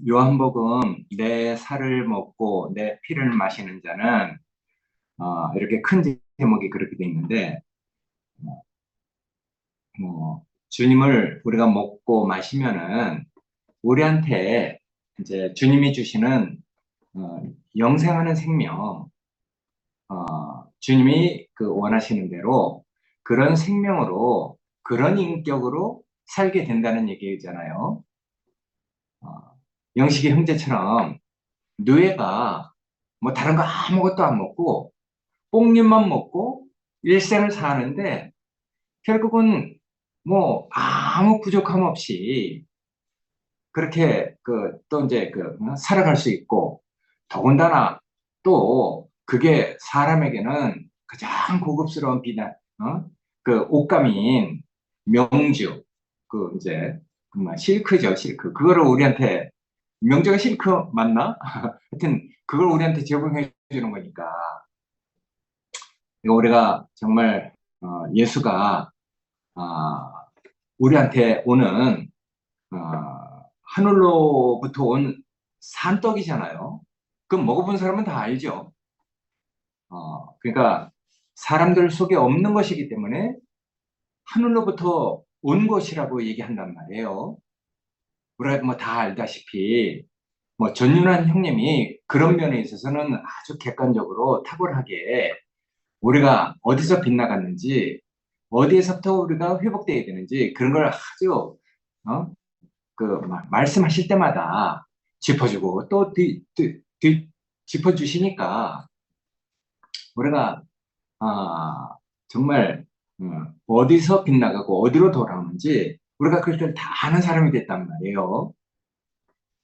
요한복음 내 살을 먹고 내 피를 마시는 자는 이렇게 큰 제목이 그렇게 돼 있는데 주님을 우리가 먹고 마시면은 우리한테 이제 주님이 주시는 어, 영생하는 생명, 주님이 그 원하시는 대로 그런 생명으로 그런 인격으로 살게 된다는 얘기잖아요. 영식이 형제처럼 누에가 뭐 다른 거 아무것도 안 먹고 뽕잎만 먹고 일생을 사는데 결국은 뭐 아무 부족함 없이 그렇게 또 이제 살아갈 수 있고, 더군다나 또 그게 사람에게는 가장 고급스러운 비단, 그 옷감인 명주, 그 이제 정말 실크죠, 실크. 그거를 우리한테, 명주가 실크 맞나? 하여튼 그걸 우리한테 제공해 주는 거니까. 이거 우리가 정말 예수가 아, 우리한테 오는 하늘로부터 온 산떡이잖아요. 그럼 먹어본 사람은 다 알죠. 그러니까 사람들 속에 없는 것이기 때문에 하늘로부터 온 것이라고 얘기한단 말이에요. 우리가 뭐 다 알다시피 뭐 전윤환 형님이 그런 면에 있어서는 아주 객관적으로 탁월하게 우리가 어디서 빗나갔는지, 어디에서부터 우리가 회복되어야 되는지 그런 걸 아주 어? 말씀하실 때마다 짚어주고 또 짚어주시니까 우리가 아, 정말 어디서 빗나가고 어디로 돌아오는지 우리가 그걸 다 아는 사람이 됐단 말이에요.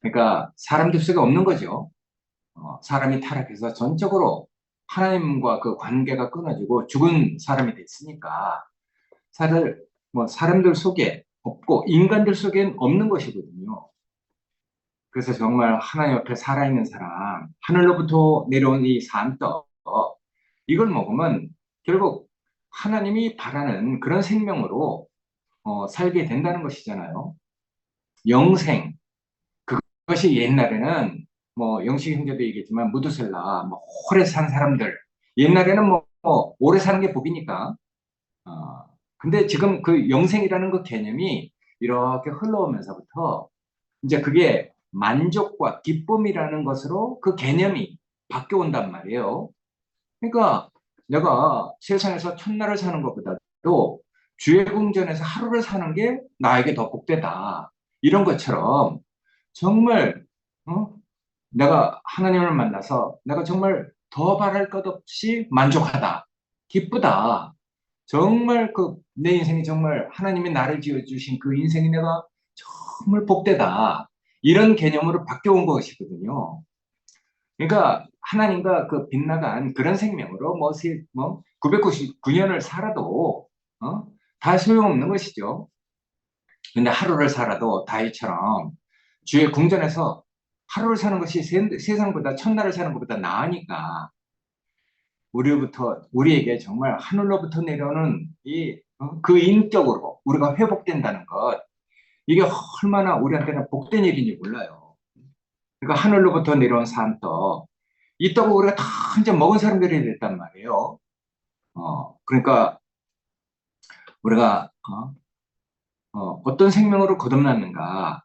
그러니까 사람들 속에 없는 거죠. 사람이 타락해서 전적으로 하나님과 그 관계가 끊어지고 죽은 사람이 됐으니까 사람들 속에 없고 인간들 속엔 없는 것이거든요. 그래서 정말 하나님 옆에 살아있는 사람, 하늘로부터 내려온 이 산떡, 이걸 먹으면 결국 하나님이 바라는 그런 생명으로 살게 된다는 것이잖아요. 영생, 그것이 옛날에는 뭐 영식 형제도 얘기했지만 무드셀라, 뭐 오래 산 사람들, 옛날에는 뭐 오래 사는 게 복이니까. 근데 지금 그 영생이라는 그 개념이 이렇게 흘러오면서부터 이제 그게 만족과 기쁨이라는 것으로 그 개념이 바뀌어온단 말이에요. 그러니까 내가 세상에서 천날을 사는 것보다도 주의 궁전에서 하루를 사는 게 나에게 더 복되다. 이런 것처럼 정말 어? 내가 하나님을 만나서 내가 정말 더 바랄 것 없이 만족하다. 기쁘다. 정말 내 인생이 정말 하나님이 나를 지어주신 그 인생이 내가 정말 복되다. 이런 개념으로 바뀌어온 것이거든요. 그러니까 하나님과 그 빗나간 그런 생명으로 뭐 999년을 살아도 다 소용없는 것이죠. 근데 하루를 살아도 다윗처럼 주의 궁전에서 하루를 사는 것이 세상보다 천날을 사는 것보다 나으니까 우리에게 정말 하늘로부터 내려오는 그 인격으로 우리가 회복된다는 것, 이게 얼마나 우리한테는 복된 일인지 몰라요. 그러니까 하늘로부터 내려온 산떡, 이 떡을 우리가 다 이제 먹은 사람들이 됐단 말이에요. 그러니까 우리가 떤 생명으로 거듭났는가?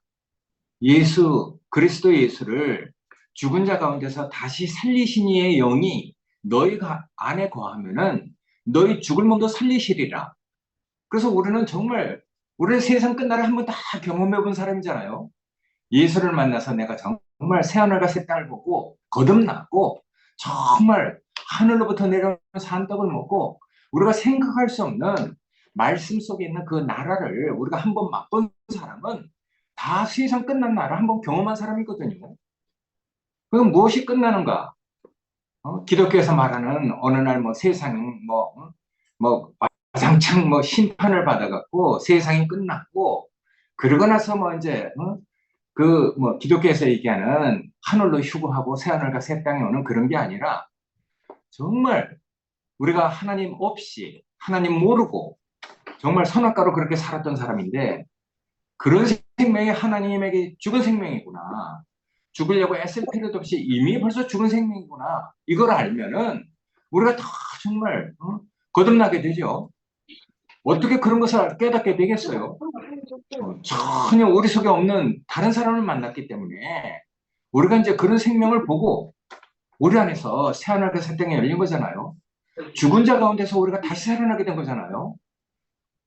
그리스도 예수를 죽은 자 가운데서 다시 살리신 이의 영이 너희 안에 거하면은 너희 죽을 몸도 살리시리라. 그래서 우리는 정말 우리는 세상 끝날을 한번 다 경험해 본 사람이잖아요. 예수를 만나서 내가 정말 새하늘과 새 땅을 보고 거듭났고 정말 하늘로부터 내려오는 산떡을 먹고 우리가 생각할 수 없는 말씀 속에 있는 그 나라를 우리가 한번 맛본 사람은 다 세상 끝난 나라 한번 경험한 사람이거든요. 그럼 무엇이 끝나는가? 기독교에서 말하는 어느 날 뭐 세상 뭐 와장창 뭐 심판을 받아갖고 세상이 끝났고 그러고 나서 뭐 이제 뭐 기독교에서 얘기하는 하늘로 휴거하고 새하늘과 새 땅에 오는 그런 게 아니라 정말 우리가 하나님 없이 하나님 모르고 정말 선악과로 그렇게 살았던 사람인데 그런 생명이 하나님에게 죽은 생명이구나. 죽으려고 애쓸 필요도 없이 이미 벌써 죽은 생명이구나. 이걸 알면은 우리가 다 정말 거듭나게 되죠. 어떻게 그런 것을 깨닫게 되겠어요? 전혀 우리 속에 없는 다른 사람을 만났기 때문에 우리가 이제 그런 생명을 보고 우리 안에서 새하늘과 새 땅이 열린 거잖아요. 죽은 자 가운데서 우리가 다시 살아나게 된 거잖아요.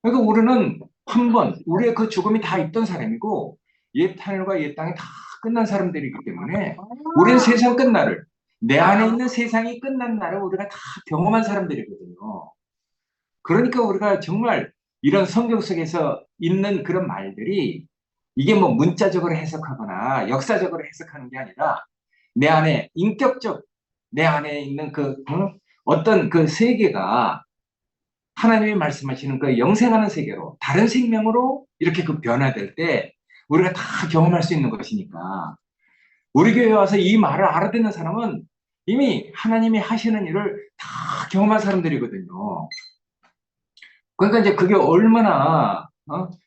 그러니까 우리는 한 번 우리의 그 죽음이 다 있던 사람이고 옛 하늘과 옛 땅이 다 끝난 사람들이기 때문에 우리는 세상 끝날을 내 안에 있는 세상이 끝난 날을 우리가 다 경험한 사람들이거든요. 그러니까 우리가 정말 이런 성경 속에서 있는 그런 말들이 이게 뭐 문자적으로 해석하거나 역사적으로 해석하는 게 아니라 내 안에 인격적 내 안에 있는 그 어떤 그 세계가 하나님이 말씀하시는 그 영생하는 세계로 다른 생명으로 이렇게 그 변화될 때 우리가 다 경험할 수 있는 것이니까 우리 교회에 와서 이 말을 알아듣는 사람은 이미 하나님이 하시는 일을 다 경험한 사람들이거든요. 그러니까 이제 그게 얼마나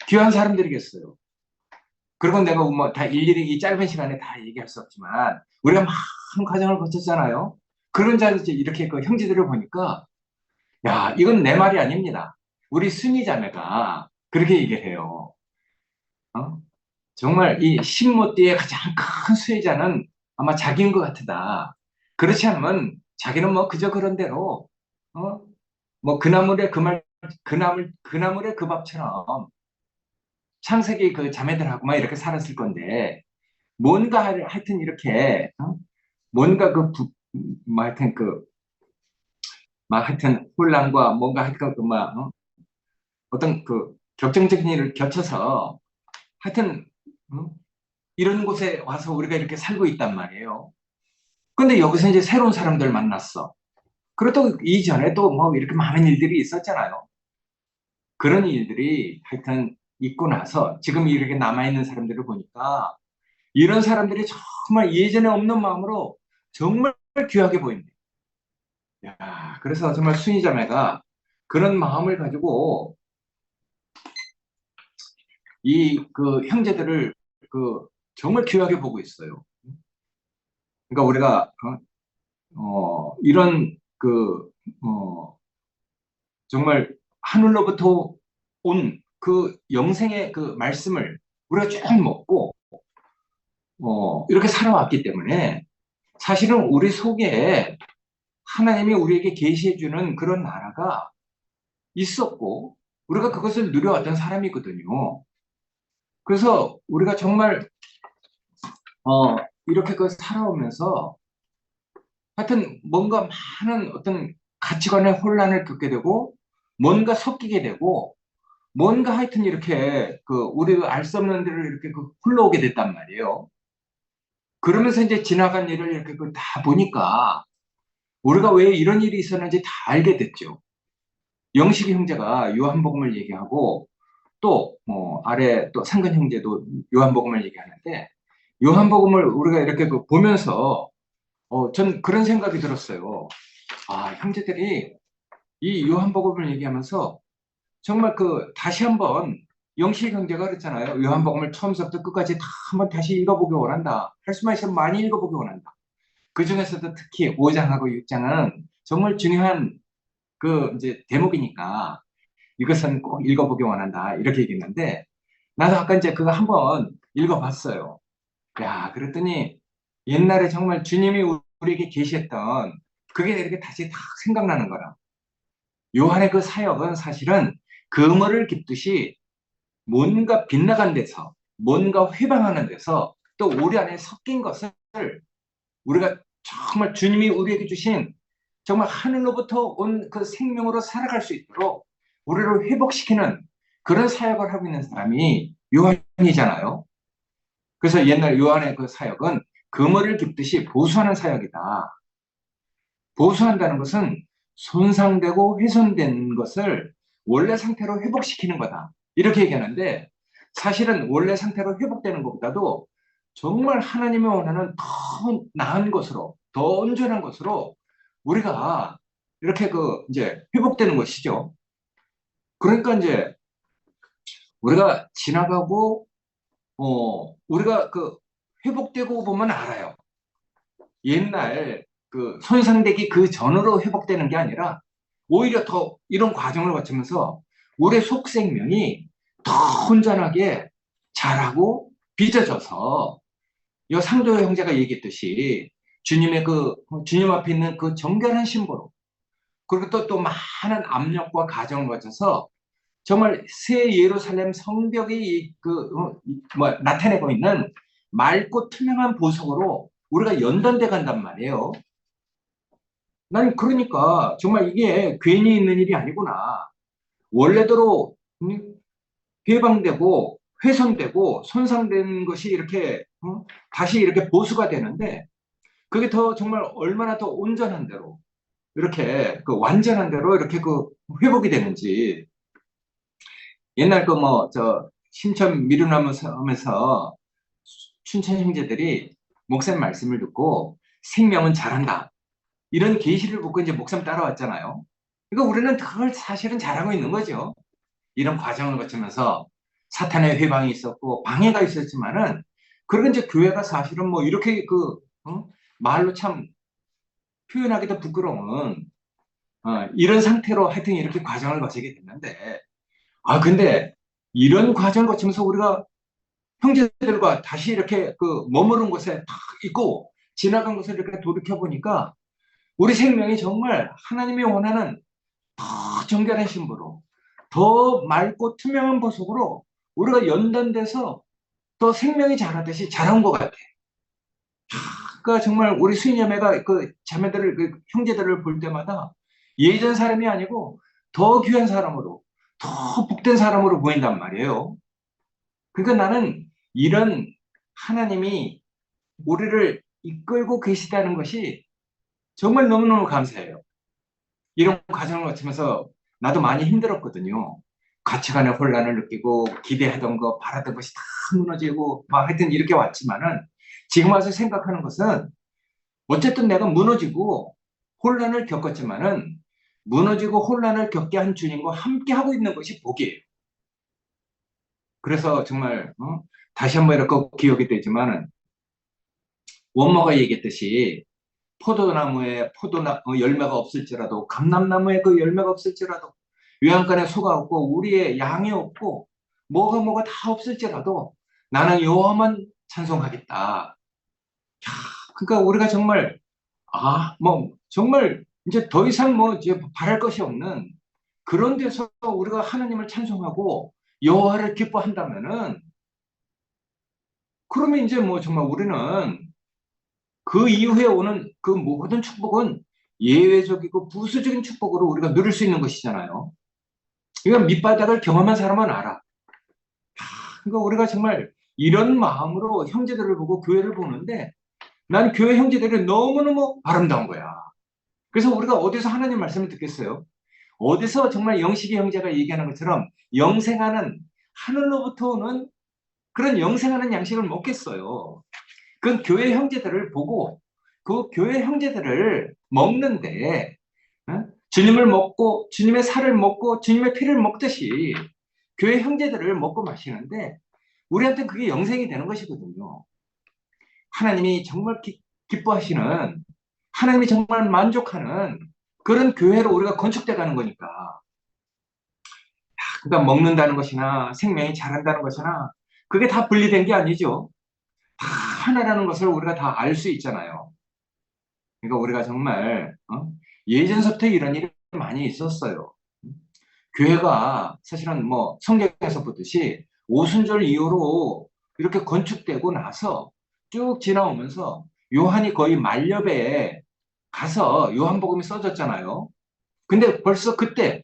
귀한 사람들이겠어요. 그리고 내가 뭐 다 일일이 이 짧은 시간에 다 얘기할 수 없지만 우리가 많은 과정을 거쳤잖아요. 그런 자들 이렇게 그 형제들을 보니까 야 이건 내 말이 아닙니다. 우리 순위 자매가 그렇게 얘기를 해요. 어? 정말 이 신모띠의 가장 큰 수혜자는 아마 자기인 것 같다. 그렇지 않으면 자기는 뭐 그저 그런 대로 뭐 그나물의 그 말, 그나물의 그 밥처럼 창세기 그 자매들하고 막 이렇게 살았을 건데 뭔가 하여튼 이렇게 뭔가 뭐 하여튼 막 하여튼 혼란과 뭔가 하여튼 어떤 그 격정적인 일을 겹쳐서 하여튼 이런 곳에 와서 우리가 이렇게 살고 있단 말이에요. 근데 여기서 이제 새로운 사람들 만났어. 그래도 이전에 또 뭐 이렇게 많은 일들이 있었잖아요. 그런 일들이 하여튼 있고 나서 지금 이렇게 남아있는 사람들을 보니까 이런 사람들이 정말 예전에 없는 마음으로 정말 귀하게 보인대. 야, 그래서 정말 순이자매가 그런 마음을 가지고 이 그 형제들을 그 정말 귀하게 보고 있어요. 그러니까 우리가 이런 정말 하늘로부터 온 그 영생의 그 말씀을 우리가 쭉 먹고 이렇게 살아왔기 때문에 사실은 우리 속에 하나님이 우리에게 계시해 주는 그런 나라가 있었고 우리가 그것을 누려왔던 사람이거든요. 그래서 우리가 정말 이렇게 그 살아오면서 하여튼 뭔가 많은 어떤 가치관의 혼란을 겪게 되고 뭔가 섞이게 되고 뭔가 하여튼 이렇게 그 우리가 알 수 없는 데를 이렇게 그 흘러오게 됐단 말이에요. 그러면서 이제 지나간 일을 이렇게 그 다 보니까 우리가 왜 이런 일이 있었는지 다 알게 됐죠. 영식이 형제가 요한복음을 얘기하고 또 아래 또 상근 형제도 요한복음을 얘기하는데 요한복음을 우리가 이렇게 그 보면서 전 그런 생각이 들었어요. 아, 형제들이 이 요한복음을 얘기하면서 정말 그 다시 한번 영식 형제가 그랬잖아요. 요한복음을 처음부터 끝까지 다 한번 다시 읽어보기 원한다. 할 수만 있으면 많이 읽어보기 원한다. 그 중에서도 특히 5장하고 6장은 정말 중요한 그 이제 대목이니까 이것은 꼭 읽어보기 원한다. 이렇게 얘기했는데 나도 아까 이제 그거 한번 읽어봤어요. 야, 그랬더니 옛날에 정말 주님이 우리에게 계셨던 그게 이렇게 다시 딱 생각나는 거라. 요한의 그 사역은 사실은 그물을 깃듯이 뭔가 빗나간 데서 뭔가 회방하는 데서 또 우리 안에 섞인 것을 우리가 정말 주님이 우리에게 주신 정말 하늘로부터 온 그 생명으로 살아갈 수 있도록 우리를 회복시키는 그런 사역을 하고 있는 사람이 요한이잖아요. 그래서 옛날 요한의 그 사역은 그물을 깁듯이 보수하는 사역이다. 보수한다는 것은 손상되고 훼손된 것을 원래 상태로 회복시키는 거다. 이렇게 얘기하는데 사실은 원래 상태로 회복되는 것보다도 정말 하나님이 원하는 더 나은 것으로, 더 온전한 것으로 우리가 이렇게 그 이제 회복되는 것이죠. 그러니까 이제 우리가 지나가고 우리가 그 회복되고 보면 알아요. 옛날 그 손상되기 그 전으로 회복되는 게 아니라 오히려 더 이런 과정을 거치면서 우리의 속 생명이 더 온전하게 자라고 빚어져서 이 상도 형제가 얘기했듯이 주님의 주님 앞에 있는 그 정결한 신부로, 그리고 또 많은 압력과 과정을 거쳐서 정말 새 예루살렘 성벽이 나타내고 있는 맑고 투명한 보석으로 우리가 연단돼 간단 말이에요. 난 그러니까 정말 이게 괜히 있는 일이 아니구나. 원래대로 해방되고 훼손되고 손상된 것이 이렇게 다시 이렇게 보수가 되는데, 그게 더 정말 얼마나 더 온전한 대로 이렇게 완전한 대로 이렇게 회복이 되는지. 옛날 신천 미루나무섬에서 춘천 형제들이 목사님 말씀을 듣고 생명은 잘한다, 이런 계시를 듣고 이제 목사님 따라왔잖아요. 그러니까 우리는 그걸 사실은 잘하고 있는 거죠. 이런 과정을 거치면서 사탄의 회방이 있었고 방해가 있었지만은, 그리고 이제 교회가 사실은 뭐 이렇게 말로 참 표현하기도 부끄러운 이런 상태로 하여튼 이렇게 과정을 거치게 됐는데, 근데 이런 과정을 거치면서 우리가 형제들과 다시 이렇게 머무른 곳에 탁 있고 지나간 곳을 이렇게 돌이켜 보니까 우리 생명이 정말 하나님이 원하는 더 정결한 신부로, 더 맑고 투명한 보석으로 우리가 연단돼서 더 생명이 자라듯이 자란 것 같아. 그러니까 정말 우리 수인자매가 자매들을, 형제들을 볼 때마다 예전 사람이 아니고 더 귀한 사람으로, 더 복된 사람으로 보인단 말이에요. 그러니까 나는 이런 하나님이 우리를 이끌고 계시다는 것이 정말 너무너무 감사해요. 이런 과정을 거치면서 나도 많이 힘들었거든요. 가치관의 혼란을 느끼고 기대하던 거, 바라던 것이 다 무너지고 막 하여튼 이렇게 왔지만은, 지금 와서 생각하는 것은 어쨌든 내가 무너지고 혼란을 겪었지만은 무너지고 혼란을 겪게 한 주님과 함께 하고 있는 것이 복이에요. 그래서 정말 다시 한번 이렇게 기억이 되지만은, 원모가 얘기했듯이 포도나무에 열매가 없을지라도, 감람나무에 그 열매가 없을지라도, 외양간에 소가 없고 우리의 양이 없고 뭐가 다 없을지라도 나는 여호와만 찬송하겠다. 그러니까 우리가 정말 정말 이제 더 이상 이제 바랄 것이 없는 그런 데서 우리가 하나님을 찬송하고 여호와를 기뻐한다면은, 그러면 이제 정말 우리는 그 이후에 오는 그 모든 축복은 예외적이고 부수적인 축복으로 우리가 누릴 수 있는 것이잖아요. 이건 밑바닥을 경험한 사람은 알아. 그러니까 우리가 정말 이런 마음으로 형제들을 보고 교회를 보는데, 난 교회 형제들이 너무너무 아름다운 거야. 그래서 우리가 어디서 하나님 말씀을 듣겠어요? 어디서 정말 영식이 형제가 얘기하는 것처럼 영생하는, 하늘로부터 오는 그런 영생하는 양식을 먹겠어요. 그 교회 형제들을 보고 그 교회 형제들을 먹는데, 주님을 먹고 주님의 살을 먹고 주님의 피를 먹듯이 교회 형제들을 먹고 마시는데, 우리한테는 그게 영생이 되는 것이거든요. 하나님이 정말 기뻐하시는, 하나님이 정말 만족하는 그런 교회로 우리가 건축돼 가는 거니까. 그러니까 먹는다는 것이나 생명이 자란다는 것이나 그게 다 분리된 게 아니죠. 다 하나라는 것을 우리가 다 알 수 있잖아요. 그러니까 우리가 정말 예전서부터 이런 일이 많이 있었어요. 교회가 사실은 성경에서 보듯이 오순절 이후로 이렇게 건축되고 나서 쭉 지나오면서 요한이 거의 만렵에 가서 요한복음이 써졌잖아요. 근데 벌써 그때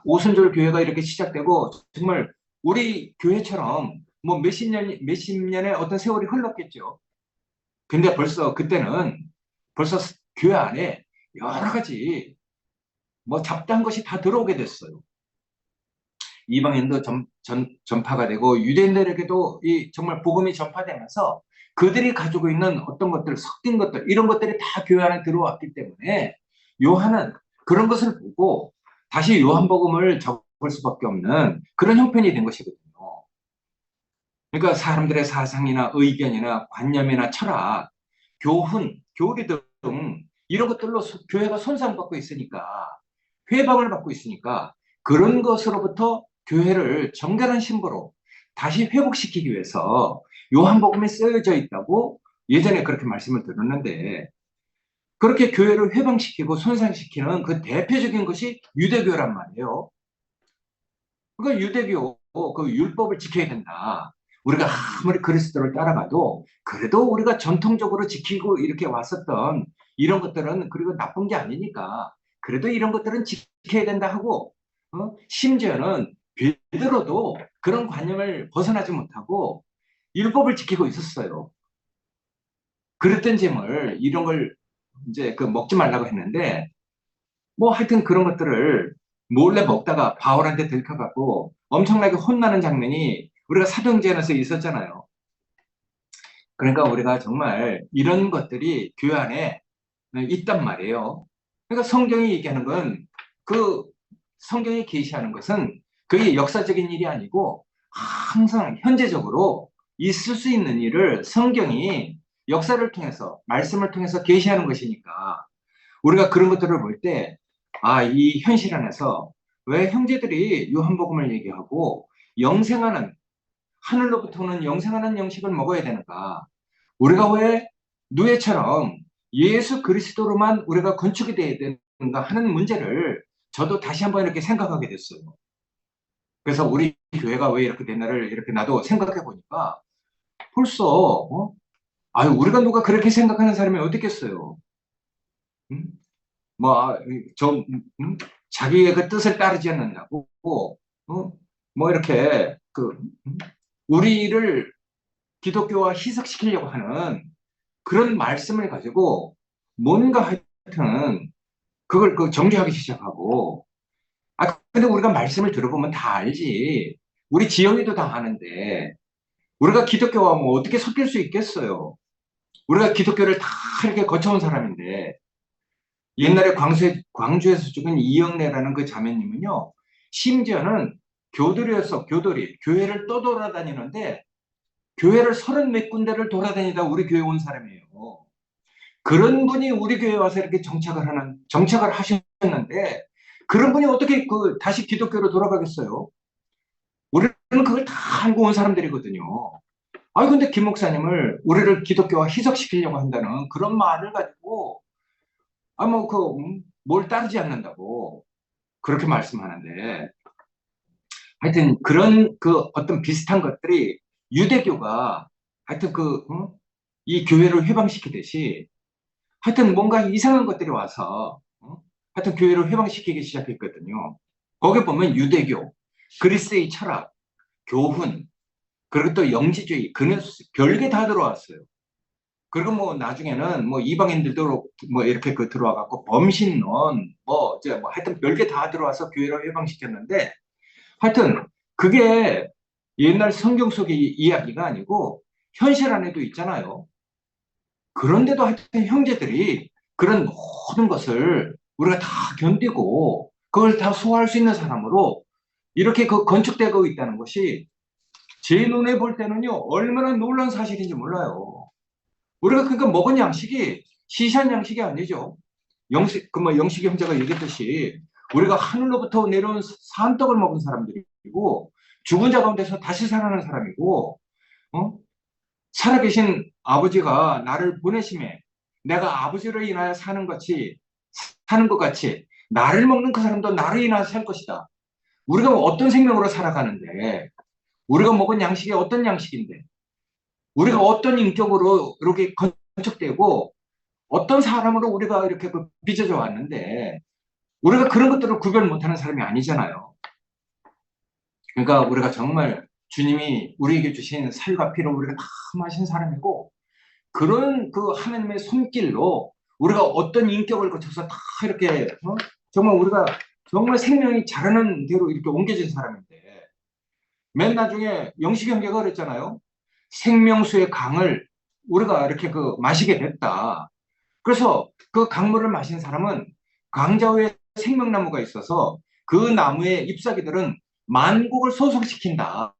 오순절 교회가 이렇게 시작되고 정말 우리 교회처럼 몇십 년의 어떤 세월이 흘렀겠죠. 근데 벌써 그때는 벌써 교회 안에 여러 가지 잡다한 것이 다 들어오게 됐어요. 이방인도 전파가 되고 유대인들에게도 정말 복음이 전파되면서 그들이 가지고 있는 어떤 것들, 섞인 것들, 이런 것들이 다 교회 안에 들어왔기 때문에 요한은 그런 것을 보고 다시 요한복음을 적을 수밖에 없는 그런 형편이 된 것이거든요. 그러니까 사람들의 사상이나 의견이나 관념이나 철학, 교훈, 교리 등 이런 것들로 교회가 손상받고 있으니까, 회방을 받고 있으니까 그런 것으로부터 교회를 정결한 신부로 다시 회복시키기 위해서 요한복음에 쓰여져 있다고 예전에 그렇게 말씀을 들었는데, 그렇게 교회를 회방시키고 손상시키는 그 대표적인 것이 유대교란 말이에요. 그 유대교 그 율법을 지켜야 된다. 우리가 아무리 그리스도를 따라가도 그래도 우리가 전통적으로 지키고 이렇게 왔었던 이런 것들은 그리고 나쁜 게 아니니까 그래도 이런 것들은 지켜야 된다 하고, 심지어는 베드로도 그런 관념을 벗어나지 못하고 율법을 지키고 있었어요. 그랬던 짐을 이런 걸 이제 그 먹지 말라고 했는데, 뭐 하여튼 그런 것들을 몰래 먹다가 바울한테 들켜갖고 엄청나게 혼나는 장면이 우리가 사도행전에서 있었잖아요. 그러니까 우리가 정말 이런 것들이 교회 안에 있단 말이에요. 그러니까 성경이 얘기하는 건, 그 성경이 계시하는 것은 그게 역사적인 일이 아니고 항상 현재적으로 있을 수 있는 일을 성경이 역사를 통해서 말씀을 통해서 계시하는 것이니까, 우리가 그런 것들을 볼 때, 아, 이 현실 안에서 왜 형제들이 요한복음을 얘기하고 영생하는, 하늘로부터 오는 영생하는 영식을 먹어야 되는가? 우리가 왜 누에처럼 예수 그리스도로만 우리가 건축이 되어야 되는가 하는 문제를 저도 다시 한번 이렇게 생각하게 됐어요. 그래서 우리 교회가 왜 이렇게 됐나를 이렇게 나도 생각해 보니까 벌써, 아유, 우리가 누가 그렇게 생각하는 사람이 어디 있겠어요? 음? 뭐, 자기의 그 뜻을 따르지 않는다고, 뭐, 이렇게, 우리를 기독교와 희석시키려고 하는 그런 말씀을 가지고 뭔가 하여튼, 그걸 정죄하기 시작하고, 아, 근데 우리가 말씀을 들어보면 다 알지. 우리 지영이도 다 아는데, 우리가 기독교와 뭐 어떻게 섞일 수 있겠어요? 우리가 기독교를 다 이렇게 거쳐온 사람인데, 옛날에 광주에서 죽은 이영래라는 그 자매님은요, 심지어는 교돌이었어, 교돌이. 교회를 또 돌아다니는데, 교회를 30몇 군데를 돌아다니다 우리 교회 온 사람이에요. 그런 분이 우리 교회 와서 이렇게 정착을 하셨는데, 그런 분이 어떻게 다시 기독교로 돌아가겠어요? 우리는 그걸 다 알고 온 사람들이거든요. 아니, 근데 김 목사님을 우리를 기독교와 희석시키려고 한다는 그런 말을 가지고, 뭐, 뭘 따르지 않는다고 그렇게 말씀하는데, 하여튼 그런 어떤 비슷한 것들이 유대교가 하여튼 이 교회를 회방시키듯이 하여튼 뭔가 이상한 것들이 와서, 하여튼 교회를 회방시키기 시작했거든요. 거기 보면 유대교, 그리스의 철학, 교훈, 그리고 또 영지주의, 그네스, 별게 다 들어왔어요. 그리고 뭐 나중에는 뭐 이방인들도 뭐 이렇게 들어와 갖고 범신론, 뭐 이제 뭐 하여튼 별게 다 들어와서 교회를 회방시켰는데, 하여튼 그게 옛날 성경 속의 이야기가 아니고 현실 안에도 있잖아요. 그런데도 하여튼 형제들이 그런 모든 것을 우리가 다 견디고 그걸 다 소화할 수 있는 사람으로 이렇게 건축되고 있다는 것이 제 눈에 볼 때는요, 얼마나 놀라운 사실인지 몰라요. 우리가 그러니까 먹은 양식이 시시한 양식이 아니죠. 영식이 형제가 얘기했듯이 우리가 하늘로부터 내려온 산떡을 먹은 사람들이고, 죽은 자 가운데서 다시 살아나는 사람이고, 어? 살아계신 아버지가 나를 보내심에 내가 아버지로 인하여 사는 것 같이 나를 먹는 그 사람도 나를 인하여 살 것이다. 우리가 어떤 생명으로 살아가는데, 우리가 먹은 양식이 어떤 양식인데, 우리가 어떤 인격으로 이렇게 건축되고 어떤 사람으로 우리가 이렇게 빚어져 왔는데, 우리가 그런 것들을 구별 못하는 사람이 아니잖아요. 그러니까 우리가 정말 주님이 우리에게 주신 살과 피를 우리가 다 마신 사람이고, 그런 하나님의 손길로 우리가 어떤 인격을 거쳐서 다 이렇게, 정말 우리가 정말 생명이 자라는 대로 이렇게 옮겨진 사람인데, 맨 나중에 영식 형제가 그랬잖아요. 생명수의 강을 우리가 이렇게 마시게 됐다. 그래서 그 강물을 마신 사람은 강자 위에 생명나무가 있어서 그 나무의 잎사귀들은 만국을 소속시킨다.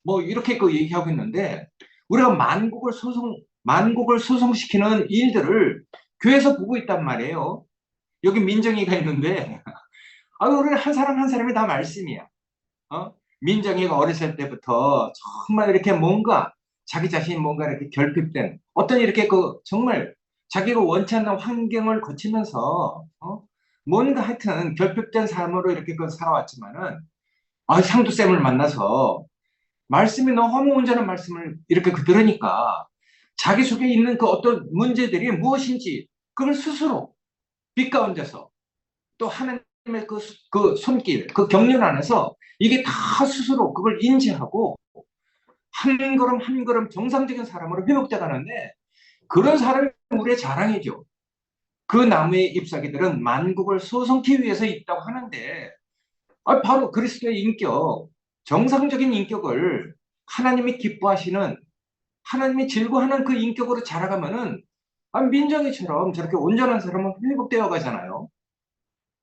뭐 이렇게 그 얘기하고 있는데 우리가 만국을 소송시키는 일들을 교회에서 보고 있단 말이에요. 여기 민정이가 있는데 우리는 한 사람 한 사람이 다 말씀이야. 민정이가 어렸을 때부터 정말 이렇게 뭔가 자기 자신이 뭔가 이렇게 결핍된 어떤 이렇게 그 정말 자기가 원치 않는 환경을 거치면서 뭔가 하여튼 결핍된 삶으로 이렇게 그 살아왔지만은 상두쌤을 만나서 말씀이 너무 온전한 말씀을 이렇게 그 들으니까 자기 속에 있는 그 어떤 문제들이 무엇인지 그걸 스스로 빛 가운데서 또 하나님의 그 손길, 그 경륜 안에서 이게 다 스스로 그걸 인지하고 한 걸음 한 걸음 정상적인 사람으로 회복돼 가는데 그런 사람이 우리의 자랑이죠. 그 나무의 잎사귀들은 만국을 소성케 위해서 있다고 하는데 바로 그리스도의 인격, 정상적인 인격을 하나님이 기뻐하시는 하나님이 즐거워하는 그 인격으로 자라가면은 민정이처럼 저렇게 온전한 사람은 회복되어 가잖아요.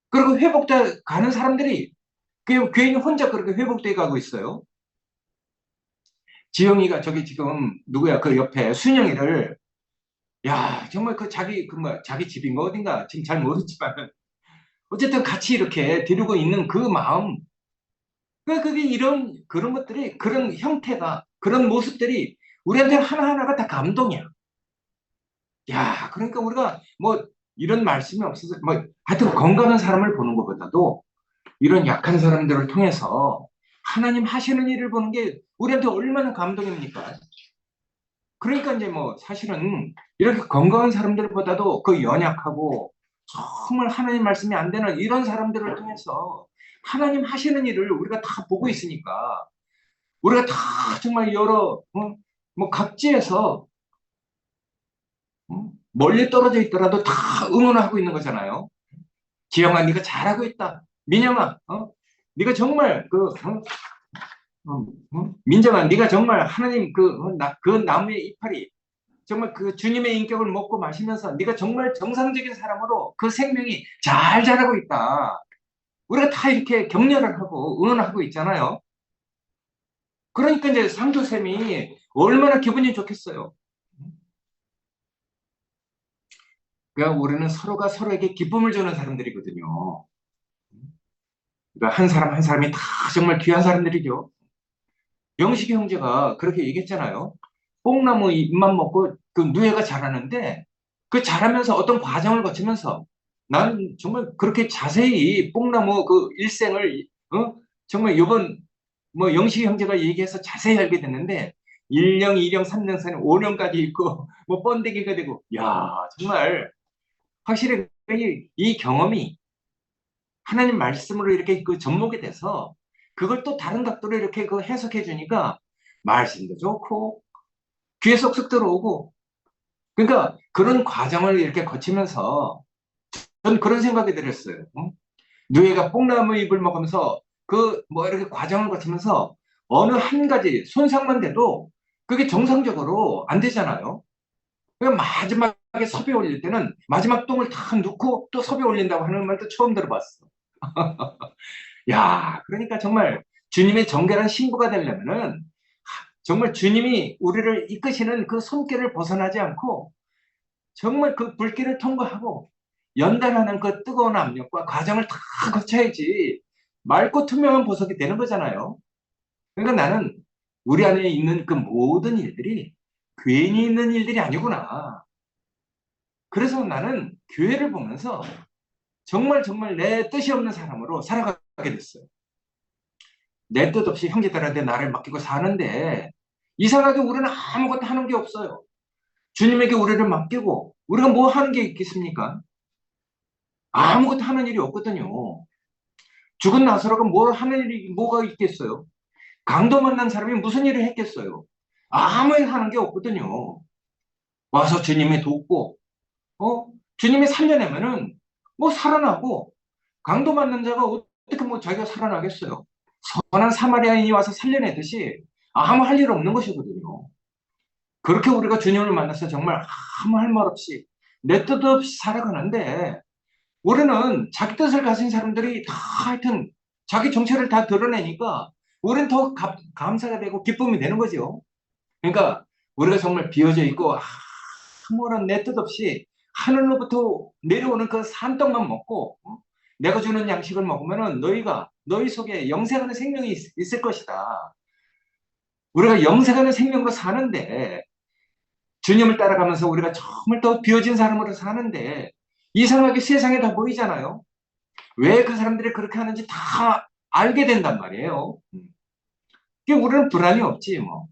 그리고 회복돼 가는 사람들이 그 괜히 혼자 그렇게 회복돼 가고 있어요. 지영이가 저기 지금 누구야 그 옆에 순영이를 야 정말 그 자기 그 뭐 자기 집인가 어딘가 지금 잘 모르지만 어쨌든 같이 이렇게 데리고 있는 그 마음 그게 이런 그런 것들이 그런 형태가 그런 모습들이 우리한테 하나하나가 다 감동이야. 야 그러니까 우리가 뭐 이런 말씀이 없어서 뭐 하여튼 건강한 사람을 보는 것보다도 이런 약한 사람들을 통해서 하나님 하시는 일을 보는 게 우리한테 얼마나 감동입니까? 그러니까 이제 뭐 사실은 이렇게 건강한 사람들보다도 그 연약하고 정말 하나님 말씀이 안 되는 이런 사람들을 통해서 하나님 하시는 일을 우리가 다 보고 있으니까 우리가 다 정말 여러 뭐 각지에서 멀리 떨어져 있더라도 다 응원하고 있는 거잖아요. 지영아, 네가 잘하고 있다. 민영아, 네가 정말 민정아, 네가 정말 하나님 그 나무의 이파리, 정말 그 주님의 인격을 먹고 마시면서 네가 정말 정상적인 사람으로 그 생명이 잘 자라고 있다. 우리가 다 이렇게 격려를 하고 응원하고 있잖아요. 그러니까 이제 상조쌤이 얼마나 기분이 좋겠어요. 그러니까 우리는 서로가 서로에게 기쁨을 주는 사람들이거든요. 그러니까 한 사람 한 사람이 다 정말 귀한 사람들이죠. 영식이 형제가 그렇게 얘기했잖아요. 뽕나무 잎만 먹고 그 누에가 자라는데 그 자라면서 어떤 과정을 거치면서 난 정말 그렇게 자세히 뽕나무 그 일생을 정말 이번 뭐 영식이 형제가 얘기해서 자세히 알게 됐는데 1년, 2년, 3년, 4년, 5년까지 있고 뭐 번데기가 되고 야 정말 확실히 이 경험이 하나님 말씀으로 이렇게 그 접목이 돼서 그걸 또 다른 각도로 이렇게 그 해석해 주니까 말씀도 좋고 귀에 쏙쏙 들어오고 그러니까 그런 과정을 이렇게 거치면서 전 그런 생각이 들었어요. 응? 누에가 뽕나무 잎을 먹으면서 그 뭐 이렇게 과정을 거치면서 어느 한 가지 손상만 돼도 그게 정상적으로 안 되잖아요. 그러니까 마지막에 섭외 올릴 때는 마지막 똥을 다 넣고 또 섭외 올린다고 하는 말도 처음 들어봤어. 야, 그러니까 정말 주님의 정결한 신부가 되려면은 정말 주님이 우리를 이끄시는 그 손길을 벗어나지 않고 정말 그 불길을 통과하고 연단하는 그 뜨거운 압력과 과정을 다 거쳐야지 맑고 투명한 보석이 되는 거잖아요. 그러니까 나는 우리 안에 있는 그 모든 일들이 괜히 있는 일들이 아니구나. 그래서 나는 교회를 보면서 정말 정말 내 뜻이 없는 사람으로 살아가게 됐어요. 내 뜻 없이 형제들한테 나를 맡기고 사는데 이상하게 우리는 아무것도 하는 게 없어요. 주님에게 우리를 맡기고 우리가 뭐 하는 게 있겠습니까? 아무것도 하는 일이 없거든요. 죽은 나사로가 뭘 하는 일이 뭐가 있겠어요? 강도 만난 사람이 무슨 일을 했겠어요? 아무 일 하는 게 없거든요. 와서 주님이 돕고 주님이 살려내면은 뭐 살아나고 강도 만난 자가 어떻게 뭐 자기가 살아나겠어요? 선한 사마리아인이 와서 살려내듯이 아무 할 일 없는 것이거든요. 그렇게 우리가 주님을 만나서 정말 아무 할 말 없이 내 뜻 없이 살아가는데 우리는 자기 뜻을 가진 사람들이 다 하여튼 자기 정체를 다 드러내니까 우리는 더 감사가 되고 기쁨이 되는 거죠. 그러니까 우리가 정말 비어져 있고 아무런 내 뜻 없이 하늘로부터 내려오는 그 산떡만 먹고 내가 주는 양식을 먹으면은 너희 속에 영생하는 생명이 있을 것이다. 우리가 영생하는 생명으로 사는데 주님을 따라가면서 우리가 정말 더 비어진 사람으로 사는데 이상하게 세상에 다 보이잖아요. 왜 그 사람들이 그렇게 하는지 다 알게 된단 말이에요. 우리는 불안이 없지 뭐.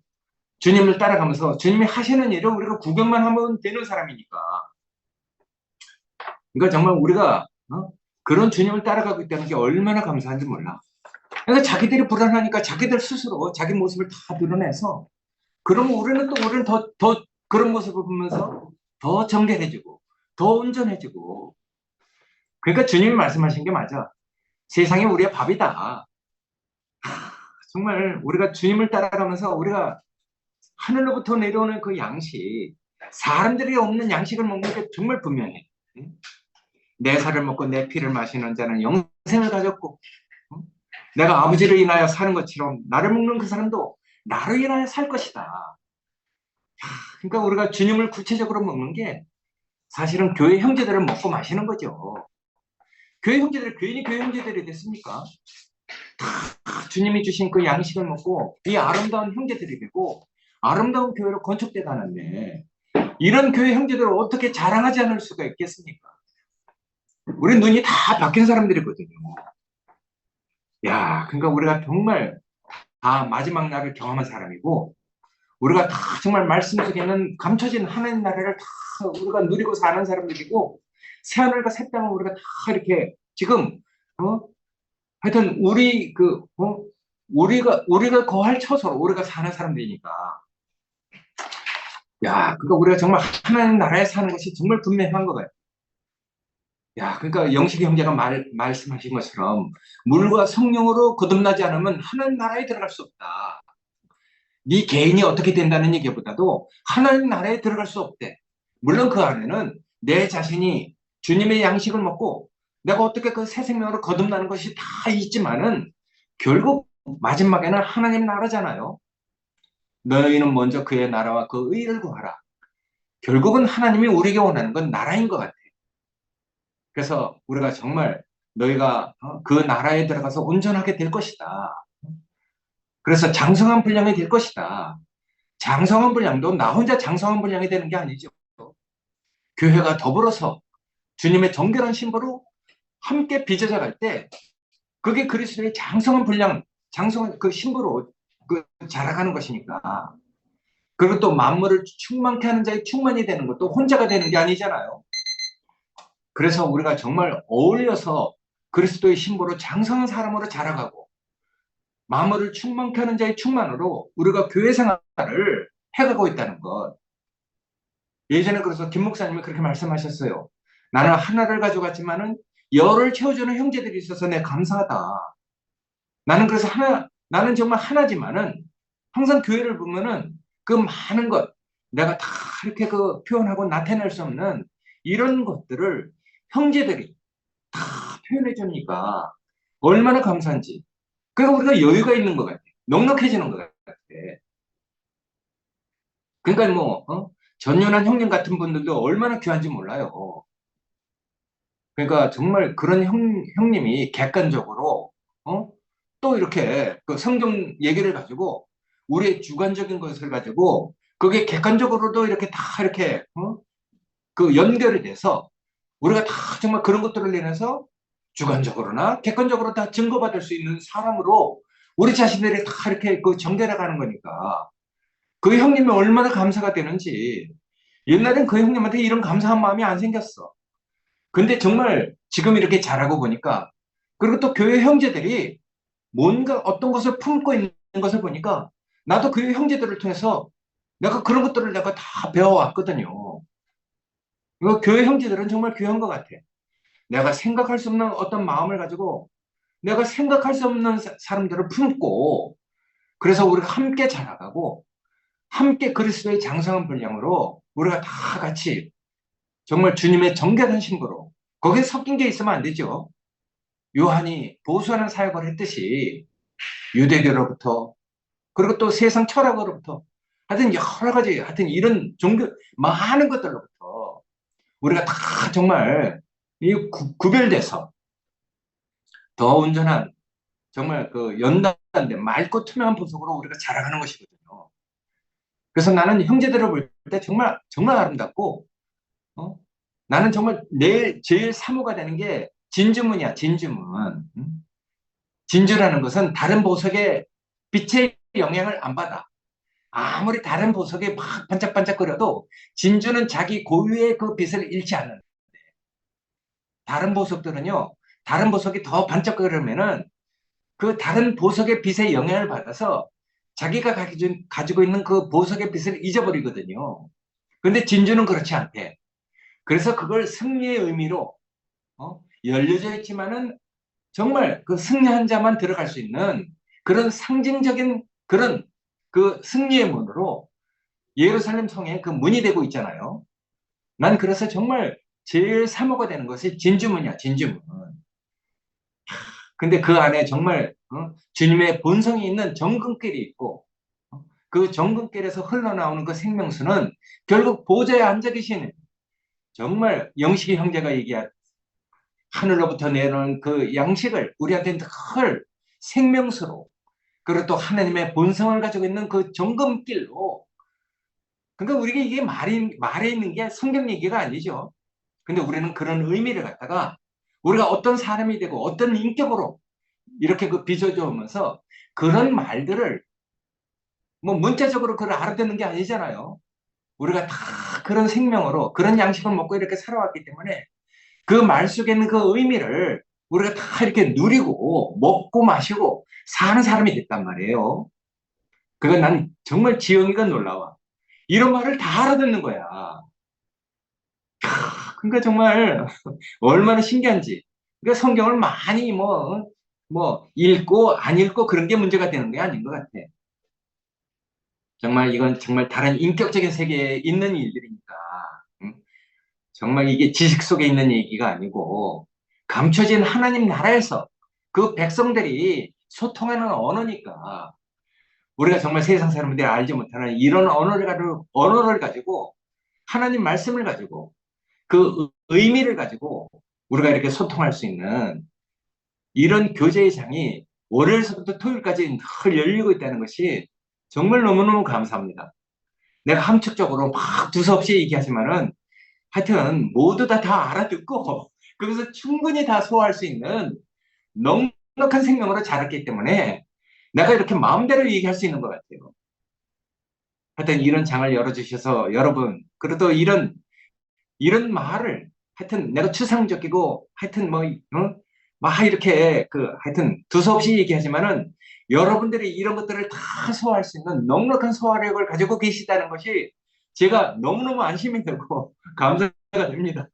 주님을 따라가면서 주님이 하시는 일을 우리가 구경만 하면 되는 사람이니까. 그러니까 정말 우리가 그런 주님을 따라가고 있다는 게 얼마나 감사한지 몰라. 그러니까 자기들이 불안하니까 자기들 스스로 자기 모습을 다 드러내서 그러면 우리는 더 그런 모습을 보면서 더 정결해지고 더 온전해지고 그러니까 주님이 말씀하신 게 맞아. 세상이 우리의 밥이다. 정말 우리가 주님을 따라가면서 우리가 하늘로부터 내려오는 그 양식 사람들이 없는 양식을 먹는 게 정말 분명해. 내 살을 먹고 내 피를 마시는 자는 영생을 가졌고 내가 아버지를 인하여 사는 것처럼 나를 먹는 그 사람도 나로 인하여 살 것이다. 그러니까 우리가 주님을 구체적으로 먹는 게 사실은 교회 형제들을 먹고 마시는 거죠. 교회 형제들이 괜히 교회 형제들이 됐습니까? 주님이 주신 그 양식을 먹고 이 아름다운 형제들이 되고 아름다운 교회로 건축돼 가는데 이런 교회 형제들을 어떻게 자랑하지 않을 수가 있겠습니까? 우리 눈이 다 바뀐 사람들이거든요. 야, 그러니까 우리가 정말 다 마지막 날을 경험한 사람이고 우리가 다 정말 말씀 속에는 감춰진 하나님 나라를 다 우리가 누리고 사는 사람들이고 새하늘과 새 땅을 우리가 다 이렇게 지금 하여튼 우리가 거할 처소로 우리가 사는 사람들이니까 야, 그러니까 우리가 정말 하나님 나라에 사는 것이 정말 분명한 것 같아요. 야, 그러니까 영식이 형제가 말씀하신 것처럼 물과 성령으로 거듭나지 않으면 하나님 나라에 들어갈 수 없다. 네 개인이 어떻게 된다는 얘기보다도 하나님 나라에 들어갈 수 없대. 물론 그 안에는 내 자신이 주님의 양식을 먹고 내가 어떻게 그 새 생명으로 거듭나는 것이 다 있지만은 결국 마지막에는 하나님 나라잖아요. 너희는 먼저 그의 나라와 그 의를 구하라. 결국은 하나님이 우리에게 원하는 건 나라인 것 같아. 그래서 우리가 정말 너희가 그 나라에 들어가서 온전하게 될 것이다. 그래서 장성한 분량이 될 것이다. 장성한 분량도 나 혼자 장성한 분량이 되는 게 아니죠. 교회가 더불어서 주님의 정결한 신부로 함께 빚어져 갈 때 그게 그리스도의 장성한 분량, 장성한 그 신부로 자라가는 것이니까. 그리고 또 만물을 충만케 하는 자의 충만이 되는 것도 혼자가 되는 게 아니잖아요. 그래서 우리가 정말 어울려서 그리스도의 신부로 장성한 사람으로 자라가고 만물을 충만케 하는 자의 충만으로 우리가 교회 생활을 해가고 있다는 것. 예전에 그래서 김 목사님이 그렇게 말씀하셨어요. 나는 하나를 가져갔지만은 열을 채워주는 형제들이 있어서 내 감사하다. 나는 그래서 나는 정말 하나지만은 항상 교회를 보면은 그 많은 것, 내가 다 이렇게 그 표현하고 나타낼 수 없는 이런 것들을 형제들이 다 표현해 주니까 얼마나 감사한지. 그러니까 우리가 여유가 있는 것 같아. 넉넉해지는 것 같아. 그러니까 전연한 형님 같은 분들도 얼마나 귀한지 몰라요. 그러니까 정말 그런 형님이 객관적으로, 또 이렇게 그 성경 얘기를 가지고 우리의 주관적인 것을 가지고 그게 객관적으로도 이렇게 다 이렇게, 그 연결이 돼서 우리가 다 정말 그런 것들을 인해서 주관적으로나 객관적으로 다 증거받을 수 있는 사람으로 우리 자신들이 다 이렇게 그 정결해 가는 거니까 그 형님이 얼마나 감사가 되는지 옛날엔 그 형님한테 이런 감사한 마음이 안 생겼어. 근데 정말 지금 이렇게 잘하고 보니까 그리고 또 교회 형제들이 뭔가 어떤 것을 품고 있는 것을 보니까 나도 교회 형제들을 통해서 내가 그런 것들을 내가 다 배워왔거든요. 이거 교회 형제들은 정말 귀한 것 같아. 내가 생각할 수 없는 어떤 마음을 가지고 내가 생각할 수 없는 사람들을 품고 그래서 우리가 함께 자라가고 함께 그리스도의 장성한 분량으로 우리가 다 같이 정말 주님의 정결한 신부로 거기에 섞인 게 있으면 안 되죠. 요한이 보수하는 사역을 했듯이 유대교로부터, 그리고 또 세상 철학으로부터, 하여튼 여러 가지, 하여튼 이런 종교, 많은 것들로부터 우리가 다 정말 구별돼서 더 온전한, 정말 그 연단된 맑고 투명한 보석으로 우리가 자라가는 것이거든요. 그래서 나는 형제들을 볼 때 정말, 정말 아름답고, 어? 나는 정말 내일 제일 사모가 되는 게 진주문이야, 진주문. 응? 진주라는 것은 다른 보석의 빛의 영향을 안 받아. 아무리 다른 보석이 막 반짝반짝거려도 진주는 자기 고유의 그 빛을 잃지 않는. 다른 보석들은요, 다른 보석이 더 반짝거리면은 그 다른 보석의 빛의 영향을 받아서 자기가 가지고 있는 그 보석의 빛을 잊어버리거든요. 근데 진주는 그렇지 않대. 그래서 그걸 승리의 의미로 열려져 있지만은 정말 그 승리한 자만 들어갈 수 있는 그런 상징적인 그런 그 승리의 문으로 예루살렘 성에 그 문이 되고 있잖아요. 난 그래서 정말 제일 사모가 되는 것이 진주문이야, 진주문. 근데 그 안에 정말 주님의 본성이 있는 정금길이 있고 그 정금길에서 흘러나오는 그 생명수는 결국 보좌에 앉아 계시는 정말 영식이 형제가 얘기한 하늘로부터 내려오는 그 양식을 우리한테 늘 생명수로, 그리고 또 하나님의 본성을 가지고 있는 그 정금길로. 그러니까 우리가 이게 말에 있는 게 성경 얘기가 아니죠. 근데 우리는 그런 의미를 갖다가 우리가 어떤 사람이 되고 어떤 인격으로 이렇게 그 빚어져 오면서 그런 말들을 뭐 문자적으로 그걸 알아듣는 게 아니잖아요. 우리가 다 그런 생명으로 그런 양식을 먹고 이렇게 살아왔기 때문에 그 말 속에 있는 그 의미를 우리가 다 이렇게 누리고 먹고 마시고 사는 사람이 됐단 말이에요. 그건 난 정말 지영이가 놀라워. 이런 말을 다 알아듣는 거야. 그러니까 정말 얼마나 신기한지. 그러니까 성경을 많이 뭐 읽고 안 읽고 그런 게 문제가 되는 게 아닌 것 같아. 정말 이건 정말 다른 인격적인 세계에 있는 일들이니까. 응? 정말 이게 지식 속에 있는 얘기가 아니고 감춰진 하나님 나라에서 그 백성들이 소통하는 언어니까 우리가 정말 세상 사람들이 알지 못하는 이런 언어를 가지고 하나님 말씀을 가지고 그 의미를 가지고 우리가 이렇게 소통할 수 있는 이런 교제의 장이 월요일서부터 토요일까지 늘 열리고 있다는 것이 정말 너무너무 감사합니다. 내가 함축적으로 막 두서없이 얘기하지만은 하여튼 모두 다 알아듣고 그것을 충분히 다 소화할 수 있는 넉넉한 생명으로 자랐기 때문에 내가 이렇게 마음대로 얘기할 수 있는 것 같아요. 하여튼 이런 장을 열어주셔서 여러분, 그래도 이런 말을 하여튼 내가 추상적이고 하여튼 막 이렇게 하여튼 두서없이 얘기하지만은 여러분들이 이런 것들을 다 소화할 수 있는 넉넉한 소화력을 가지고 계시다는 것이 제가 너무너무 안심이 되고 감사가 됩니다.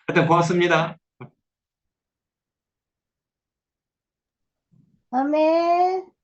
하여튼 고맙습니다. 아멘.